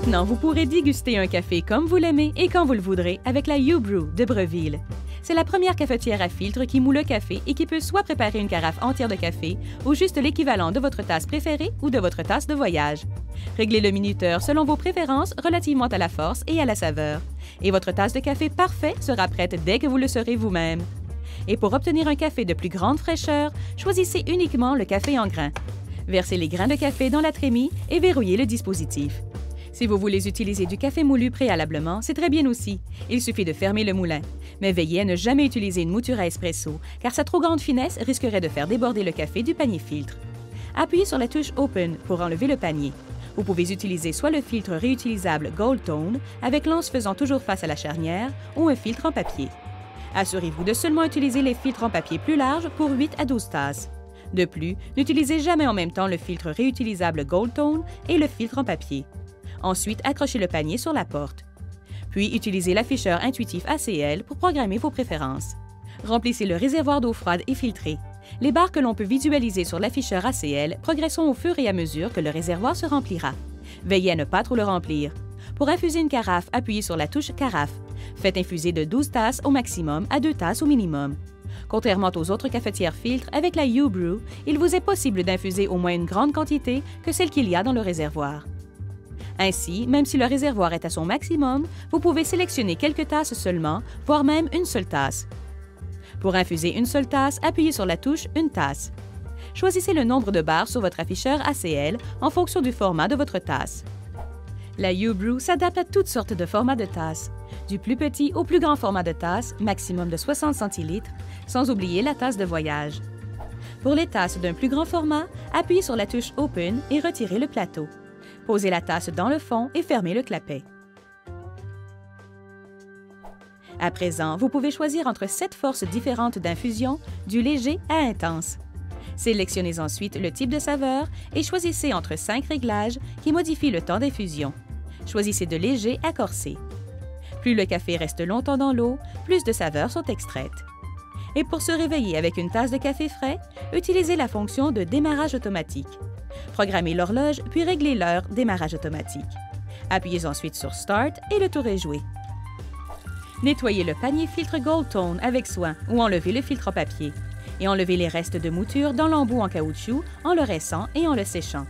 Maintenant, vous pourrez déguster un café comme vous l'aimez et quand vous le voudrez avec la U-Brew de Breville. C'est la première cafetière à filtre qui moule le café et qui peut soit préparer une carafe entière de café ou juste l'équivalent de votre tasse préférée ou de votre tasse de voyage. Réglez le minuteur selon vos préférences relativement à la force et à la saveur. Et votre tasse de café parfait sera prête dès que vous le serez vous-même. Et pour obtenir un café de plus grande fraîcheur, choisissez uniquement le café en grains. Versez les grains de café dans la trémie et verrouillez le dispositif. Si vous voulez utiliser du café moulu préalablement, c'est très bien aussi. Il suffit de fermer le moulin. Mais veillez à ne jamais utiliser une mouture à espresso, car sa trop grande finesse risquerait de faire déborder le café du panier filtre. Appuyez sur la touche Open pour enlever le panier. Vous pouvez utiliser soit le filtre réutilisable Gold Tone, avec l'anse faisant toujours face à la charnière, ou un filtre en papier. Assurez-vous de seulement utiliser les filtres en papier plus larges pour 8 à 12 tasses. De plus, n'utilisez jamais en même temps le filtre réutilisable Gold Tone et le filtre en papier. Ensuite, accrochez le panier sur la porte. Puis, utilisez l'afficheur intuitif ACL pour programmer vos préférences. Remplissez le réservoir d'eau froide et filtrée. Les barres que l'on peut visualiser sur l'afficheur ACL progresseront au fur et à mesure que le réservoir se remplira. Veillez à ne pas trop le remplir. Pour infuser une carafe, appuyez sur la touche Carafe. Faites infuser de 12 tasses au maximum à 2 tasses au minimum. Contrairement aux autres cafetières filtres, avec la U-Brew, il vous est possible d'infuser au moins une grande quantité que celle qu'il y a dans le réservoir. Ainsi, même si le réservoir est à son maximum, vous pouvez sélectionner quelques tasses seulement, voire même une seule tasse. Pour infuser une seule tasse, appuyez sur la touche « Une tasse ». Choisissez le nombre de barres sur votre afficheur ACL en fonction du format de votre tasse. La U-Brew s'adapte à toutes sortes de formats de tasses, du plus petit au plus grand format de tasse, maximum de 60 centilitres, sans oublier la tasse de voyage. Pour les tasses d'un plus grand format, appuyez sur la touche « Open » et retirez le plateau. Posez la tasse dans le fond et fermez le clapet. À présent, vous pouvez choisir entre 7 forces différentes d'infusion, du léger à intense. Sélectionnez ensuite le type de saveur et choisissez entre 5 réglages qui modifient le temps d'infusion. Choisissez de léger à corsé. Plus le café reste longtemps dans l'eau, plus de saveurs sont extraites. Et pour se réveiller avec une tasse de café frais, utilisez la fonction de démarrage automatique. Programmez l'horloge puis réglez l'heure démarrage automatique. Appuyez ensuite sur Start et le tour est joué. Nettoyez le panier filtre Gold Tone avec soin ou enlevez le filtre en papier. Et enlevez les restes de mouture dans l'embout en caoutchouc en le rinçant et en le séchant.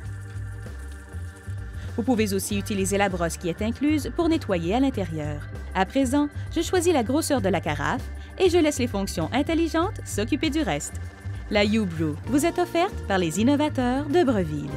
Vous pouvez aussi utiliser la brosse qui est incluse pour nettoyer à l'intérieur. À présent, je choisis la grosseur de la carafe et je laisse les fonctions intelligentes s'occuper du reste. La U-Brew vous est offerte par les innovateurs de Breville.